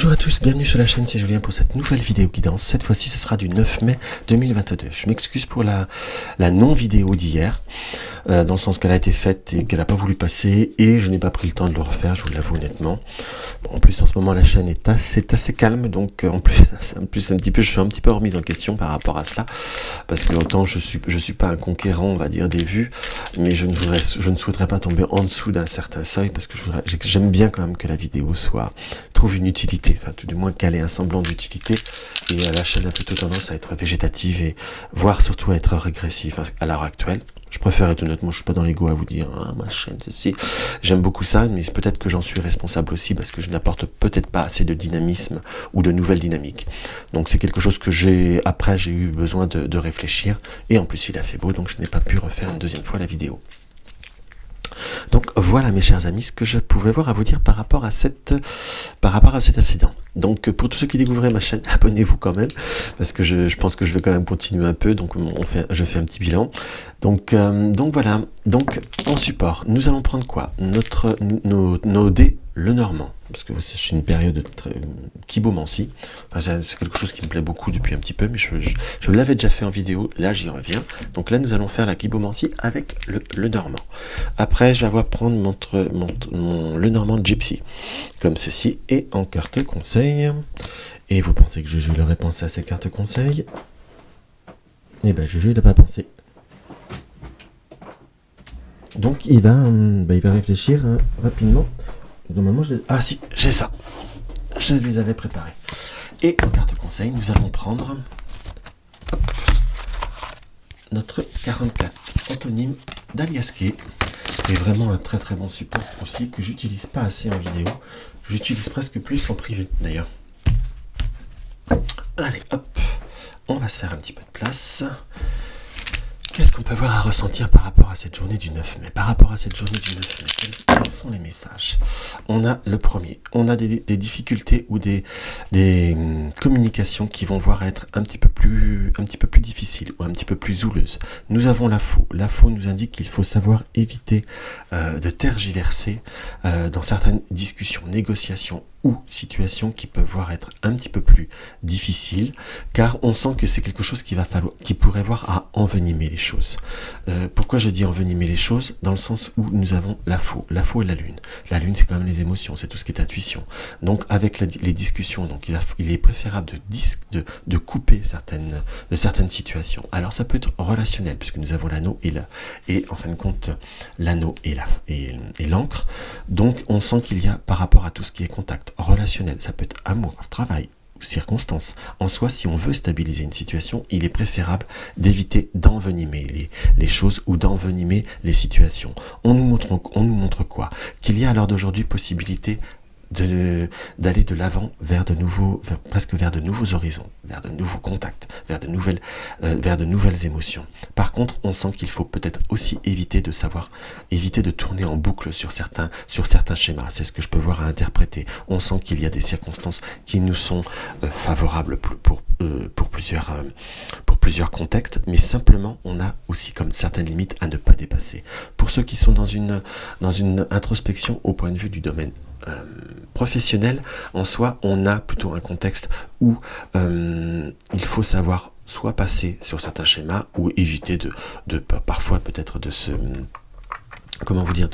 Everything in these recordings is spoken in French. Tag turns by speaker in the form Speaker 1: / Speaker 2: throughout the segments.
Speaker 1: Bonjour à tous, bienvenue sur la chaîne, c'est Julien pour cette nouvelle vidéo guidance. Cette fois-ci, ce sera du 9 mai 2022. Je m'excuse pour la non-vidéo d'hier, dans le sens qu'elle a été faite et qu'elle n'a pas voulu passer, et je n'ai pas pris le temps de le refaire, je vous l'avoue honnêtement. Bon, en plus, en ce moment, la chaîne est assez calme, donc en plus, je suis un petit peu remis en question par rapport à cela, parce que autant je suis pas un conquérant, on va dire, des vues, mais je ne souhaiterais pas tomber en dessous d'un certain seuil, parce que j'aime bien quand même que la vidéo trouve une utilité, enfin tout du moins qu'elle ait un semblant d'utilité, et la chaîne a plutôt tendance à être végétative et voire surtout à être régressive à l'heure actuelle. Je préfère être honnêtement, je suis pas dans l'ego à vous dire ma chaîne ceci. J'aime beaucoup ça, mais peut-être que j'en suis responsable aussi parce que je n'apporte peut-être pas assez de dynamisme ou de nouvelles dynamiques. Donc c'est quelque chose que j'ai eu besoin de réfléchir, et en plus il a fait beau, donc je n'ai pas pu refaire une deuxième fois la vidéo. Donc voilà mes chers amis ce que je pouvais voir à vous dire par rapport à cet incident. Donc pour tous ceux qui découvriraient ma chaîne, abonnez-vous quand même, parce que je pense que je vais quand même continuer un peu, donc je fais un petit bilan. Donc voilà, donc en support, nous allons prendre quoi? Nos dés le normand, parce que c'est une période kibomancie, enfin, c'est quelque chose qui me plaît beaucoup depuis un petit peu, mais je l'avais déjà fait en vidéo, là j'y reviens. Donc là nous allons faire la kibomancie avec le normand. Après je vais avoir prendre le normand gypsy, comme ceci, et en carte conseil. Et vous pensez que Juju aurait pensé à ces cartes conseils? Eh ben Juju il n'a pas pensé. Donc il va réfléchir rapidement. Normalement ah si, j'ai ça. Je les avais préparés. Et en carte conseil, nous allons prendre notre 44 antonyme d'Aliasqué, qui est vraiment un très très bon support aussi, que j'utilise pas assez en vidéo. J'utilise presque plus en privé d'ailleurs. Allez hop, on va se faire un petit peu de place. Qu'est-ce qu'on peut avoir à ressentir par rapport à cette journée du 9 mai? Par rapport à cette journée du 9 mai, quels sont les messages? On a le premier, on a des difficultés ou des communications qui vont voir être un petit peu plus difficiles ou un petit peu plus houleuses. Nous avons la faux. La faux nous indique qu'il faut savoir éviter de tergiverser dans certaines discussions, négociations ou situations qui peuvent voir être un petit peu plus difficiles, car on sent que c'est quelque chose qui pourrait voir à envenimer les choses. Pourquoi je dis envenimer les choses? Dans le sens où nous avons la faux et la lune. La lune, c'est quand même les émotions, c'est tout ce qui est intuition. Donc avec les discussions, donc il est préférable de couper certaines situations. Alors ça peut être relationnel, puisque nous avons l'anneau et en fin de compte l'anneau et l'encre. Donc on sent qu'il y a, par rapport à tout ce qui est contact relationnel, ça peut être amour, travail, circonstances. En soi, si on veut stabiliser une situation, il est préférable d'éviter d'envenimer les choses ou d'envenimer les situations. On nous montre quoi? Qu'il y a à l'heure d'aujourd'hui possibilité d'aller de l'avant vers de nouveaux horizons, vers de nouveaux contacts, vers de nouvelles émotions. Par contre, on sent qu'il faut peut-être aussi éviter de tourner en boucle sur certains schémas. C'est ce que je peux voir à interpréter. On sent qu'il y a des circonstances qui nous sont favorables pour plusieurs contextes, mais simplement on a aussi comme certaines limites à ne pas dépasser. Pour ceux qui sont dans une introspection au point de vue du domaine professionnel, en soi, on a plutôt un contexte où il faut savoir soit passer sur certains schémas ou éviter parfois peut-être de se... Comment vous dire,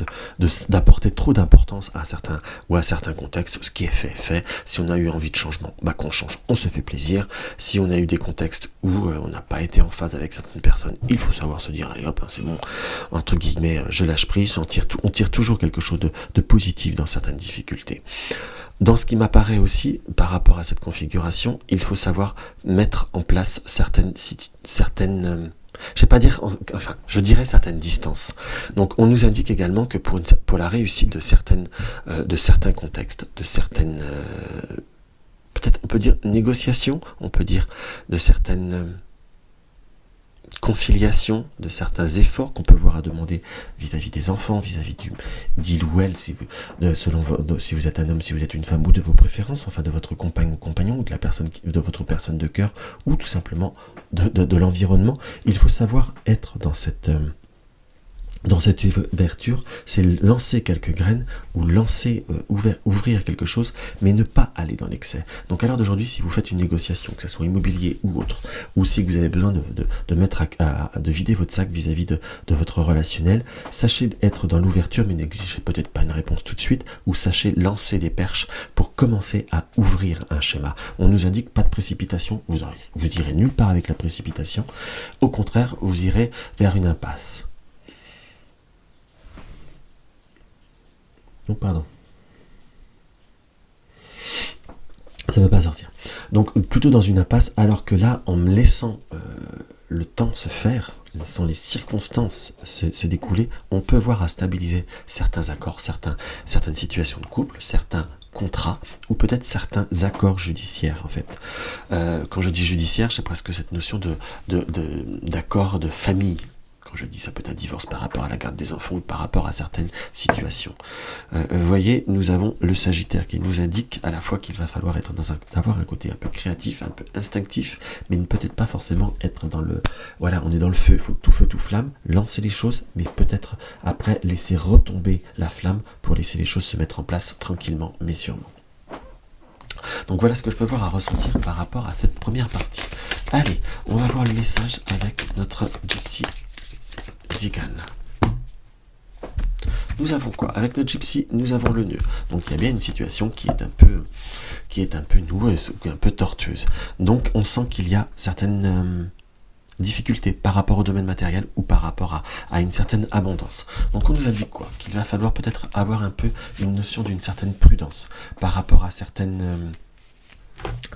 Speaker 1: d'apporter trop d'importance à certains contextes. Ce qui est fait. Si on a eu envie de changement, qu'on change, on se fait plaisir. Si on a eu des contextes où on n'a pas été en phase avec certaines personnes, il faut savoir se dire allez hop, c'est bon, entre guillemets, je lâche prise, on tire toujours quelque chose de positif dans certaines difficultés. Dans ce qui m'apparaît aussi, par rapport à cette configuration, il faut savoir mettre en place certaines je dirais certaines distances. Donc on nous indique également que pour la réussite de certains contextes, de certaines peut-être on peut dire négociations, on peut dire de certaines conciliation, de certains efforts qu'on peut voir à demander vis-à-vis des enfants, vis-à-vis d'il ou elle, si vous êtes un homme, si vous êtes une femme, ou de vos préférences, enfin de votre compagne ou compagnon, ou de votre personne de cœur, ou tout simplement de l'environnement. Il faut savoir être dans dans cette ouverture, c'est lancer quelques graines ou lancer, ouvrir quelque chose, mais ne pas aller dans l'excès. Donc à l'heure d'aujourd'hui, si vous faites une négociation, que ce soit immobilier ou autre, ou si vous avez besoin de mettre de vider votre sac vis-à-vis de votre relationnel, sachez être dans l'ouverture, mais n'exigez peut-être pas une réponse tout de suite, ou sachez lancer des perches pour commencer à ouvrir un schéma. On nous indique pas de précipitation, vous irez nulle part avec la précipitation, au contraire, vous irez vers une impasse. Donc pardon. Ça ne veut pas sortir. Donc plutôt dans une impasse, alors que là, en me laissant le temps se faire, laissant les circonstances se découler, on peut voir à stabiliser certains accords, certaines situations de couple, certains contrats, ou peut-être certains accords judiciaires en fait. Quand je dis judiciaire, j'ai presque cette notion d'accord de famille. Quand je dis ça peut être un divorce par rapport à la garde des enfants ou par rapport à certaines situations. Vous voyez, nous avons le Sagittaire qui nous indique à la fois qu'il va falloir avoir un côté un peu créatif, un peu instinctif, mais peut-être pas forcément être dans le... Voilà, on est dans le feu, il faut tout feu, tout flamme, lancer les choses, mais peut-être après laisser retomber la flamme pour laisser les choses se mettre en place tranquillement, mais sûrement. Donc voilà ce que je peux voir à ressentir par rapport à cette première partie. Allez, on va voir le message avec notre Gypsy Zigan. Nous avons quoi? Avec notre gypsy, nous avons le nœud. Donc il y a bien une situation qui est un peu noueuse, un peu tortueuse. Donc on sent qu'il y a certaines difficultés par rapport au domaine matériel ou par rapport à une certaine abondance. Donc on nous a dit quoi? Qu'il va falloir peut-être avoir un peu une notion d'une certaine prudence par rapport à certaines...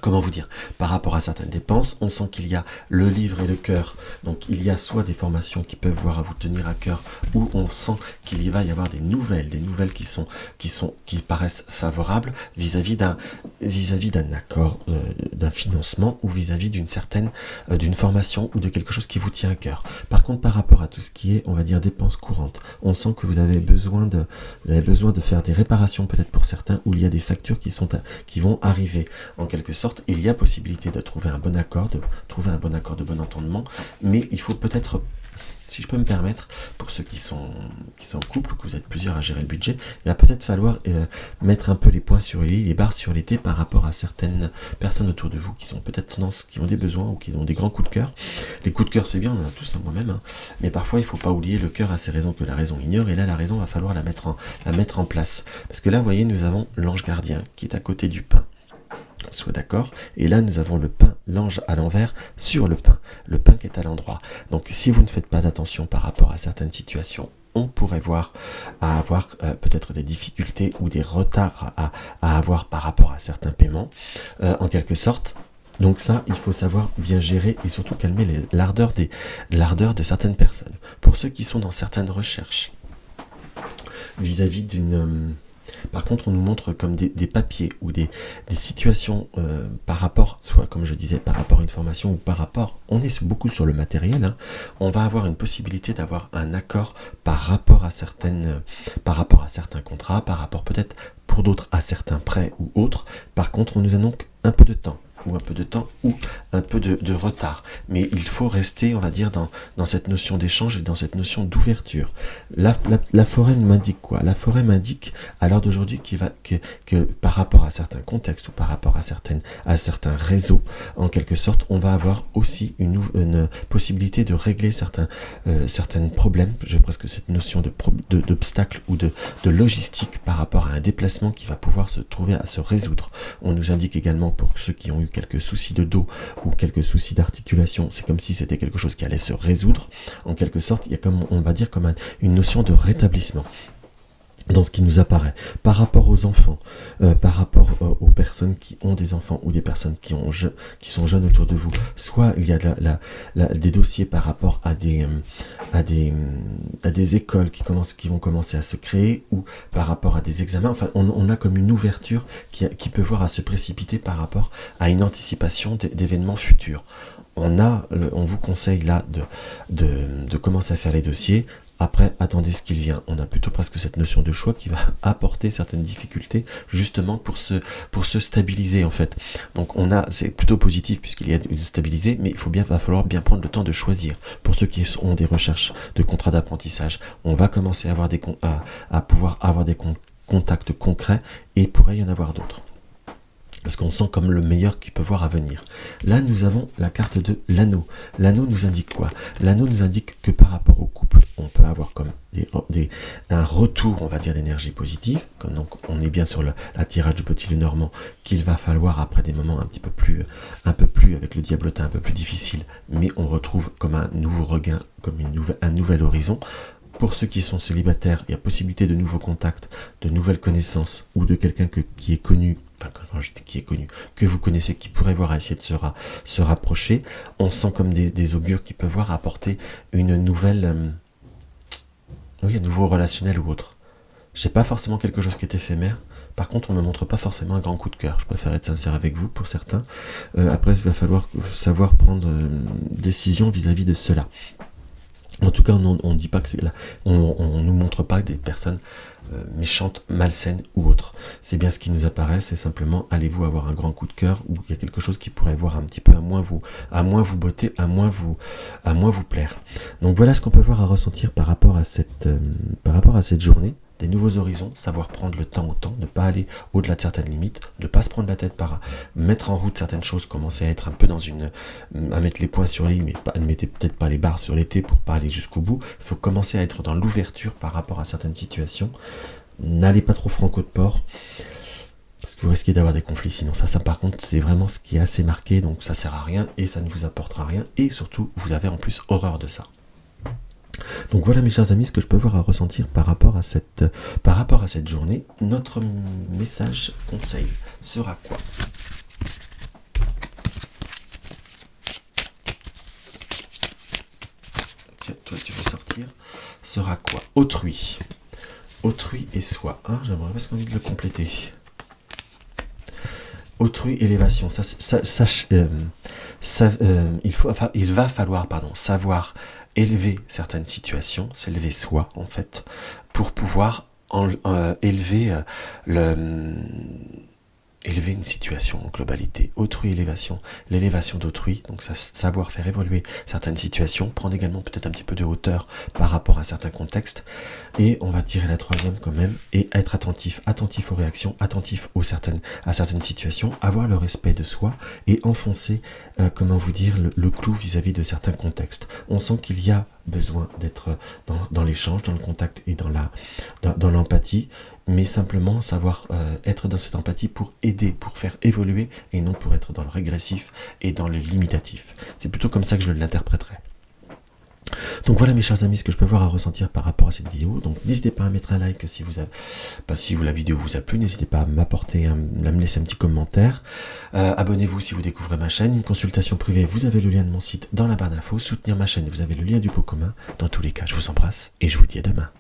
Speaker 1: comment vous dire, par rapport à certaines dépenses. On sent qu'il y a le livre et le cœur, donc il y a soit des formations qui peuvent voir à vous tenir à cœur, ou on sent qu'il va y avoir des nouvelles qui paraissent favorables vis-à-vis d'un accord, d'un financement, ou vis-à-vis d'une formation ou de quelque chose qui vous tient à cœur. Par contre, par rapport à tout ce qui est, on va dire, dépenses courantes, on sent que vous avez besoin de faire des réparations peut-être pour certains, où il y a des factures qui vont arriver. En quelque sorte, il y a possibilité de trouver un bon accord, de bon entendement, mais il faut peut-être, si je peux me permettre, pour ceux qui sont en couple, que vous êtes plusieurs à gérer le budget, il va peut-être falloir mettre un peu les points sur les i, les barres sur les t par rapport à certaines personnes autour de vous qui sont peut-être qui ont des besoins ou qui ont des grands coups de cœur. Les coups de cœur, c'est bien, on en a tous, moi-même, hein, mais parfois il ne faut pas oublier le cœur a ses raisons que la raison ignore, et là la raison va falloir la mettre en place. Parce que là, vous voyez, nous avons l'ange gardien qui est à côté du pain. Soit d'accord, et là nous avons le pain, l'ange à l'envers sur le pain qui est à l'endroit. Donc si vous ne faites pas attention par rapport à certaines situations, on pourrait avoir peut-être des difficultés ou des retards à avoir par rapport à certains paiements, en quelque sorte. Donc ça, il faut savoir bien gérer et surtout calmer l'ardeur de certaines personnes. Pour ceux qui sont dans certaines recherches vis-à-vis d'une... Par contre, on nous montre comme des papiers ou des situations par rapport, soit comme je disais, par rapport à une formation ou par rapport, on est beaucoup sur le matériel, hein, on va avoir une possibilité d'avoir un accord par rapport à certains contrats, par rapport peut-être pour d'autres à certains prêts ou autres. Par contre, on nous a donc un peu de temps ou un peu de retard. Mais il faut rester, on va dire, dans cette notion d'échange et dans cette notion d'ouverture. La forêt m'indique quoi? La forêt m'indique, à l'heure d'aujourd'hui, que par rapport à certains contextes ou par rapport à certains réseaux, en quelque sorte, on va avoir aussi une possibilité de régler certains problèmes. J'ai presque cette notion d'obstacle ou de logistique par rapport à un déplacement qui va pouvoir se trouver à se résoudre. On nous indique également, pour ceux qui ont eu quelques soucis de dos ou quelques soucis d'articulation, c'est comme si c'était quelque chose qui allait se résoudre. En quelque sorte, il y a on va dire comme une notion de rétablissement dans ce qui nous apparaît. Par rapport aux enfants, par rapport aux personnes qui ont des enfants ou des personnes qui sont jeunes autour de vous, soit il y a des dossiers par rapport à des écoles qui vont commencer à se créer, ou par rapport à des examens. Enfin, on a comme une ouverture qui peut voir à se précipiter par rapport à une anticipation d'événements futurs. On vous conseille là de commencer à faire les dossiers Après, attendez ce qu'il vient. On a plutôt presque cette notion de choix qui va apporter certaines difficultés justement pour se stabiliser en fait. Donc c'est plutôt positif puisqu'il y a une stabilisé, mais va falloir bien prendre le temps de choisir. Pour ceux qui ont des recherches de contrats d'apprentissage, on va commencer à avoir à pouvoir avoir des contacts concrets et il pourrait y en avoir d'autres. Parce qu'on sent comme le meilleur qui peut voir à venir. Là, nous avons la carte de l'anneau. L'anneau nous indique quoi? L'anneau nous indique que par rapport au couple, on peut avoir comme un retour, on va dire, d'énergie positive. Comme donc, on est bien sur la tirage du petit Lenormand, qu'il va falloir après des moments un peu plus avec le diablotin un peu plus difficile, mais on retrouve comme un nouveau regain, comme un nouvel horizon. Pour ceux qui sont célibataires, il y a possibilité de nouveaux contacts, de nouvelles connaissances, ou de quelqu'un qui est connu, quand je dis qui est connu, que vous connaissez, qui pourrait voir à essayer de se rapprocher. On sent comme des augures qui peuvent voir apporter une nouvelle, un nouveau relationnel ou autre. Je sais pas forcément quelque chose qui est éphémère. Par contre, on ne me montre pas forcément un grand coup de cœur. Je préfère être sincère avec vous pour certains. Après, il va falloir savoir prendre décision vis-à-vis de cela. En tout cas, on dit pas que c'est là. On nous montre pas des personnes méchantes, malsaines ou autres. C'est bien ce qui nous apparaît. C'est simplement allez-vous avoir un grand coup de cœur ou il y a quelque chose qui pourrait voir un petit peu à moins vous botter, à moins vous plaire. Donc voilà ce qu'on peut voir à ressentir par rapport à cette journée. Des nouveaux horizons, savoir prendre le temps au temps, ne pas aller au-delà de certaines limites, ne pas se prendre la tête par mettre en route certaines choses, commencer à être un peu à mettre les points sur les i, mais ne mettez peut-être pas les barres sur les t pour pas aller jusqu'au bout. Il faut commencer à être dans l'ouverture par rapport à certaines situations. N'allez pas trop franco de port, parce que vous risquez d'avoir des conflits, sinon ça par contre c'est vraiment ce qui est assez marqué, donc ça sert à rien et ça ne vous apportera rien, et surtout vous avez en plus horreur de ça. Donc voilà mes chers amis, ce que je peux voir à ressentir par rapport à cette journée. Notre message conseil sera quoi? Tiens, toi tu veux sortir. Sera quoi? Autrui. Autrui et soi. J'aimerais presque envie de le compléter. Autrui, élévation. Il va falloir savoir élever certaines situations, s'élever soi en fait, pour pouvoir élever une situation en globalité. Autrui, élévation, l'élévation d'autrui, donc savoir faire évoluer certaines situations, prendre également peut-être un petit peu de hauteur par rapport à certains contextes, et on va tirer la troisième quand même, et être attentif aux réactions, attentif à certaines situations, avoir le respect de soi, et enfoncer, le clou vis-à-vis de certains contextes. On sent qu'il y a besoin d'être dans l'échange, dans le contact et dans l'empathie, mais simplement savoir être dans cette empathie pour aider, pour faire évoluer, et non pour être dans le régressif et dans le limitatif. C'est plutôt comme ça que je l'interpréterai. Donc voilà mes chers amis, ce que je peux voir à ressentir par rapport à cette vidéo. Donc n'hésitez pas à mettre un like si la vidéo vous a plu, n'hésitez pas à me laisser un petit commentaire. Abonnez-vous si vous découvrez ma chaîne. Une consultation privée, vous avez le lien de mon site dans la barre d'infos. Soutenir ma chaîne, vous avez le lien du pot commun. Dans tous les cas, je vous embrasse et je vous dis à demain.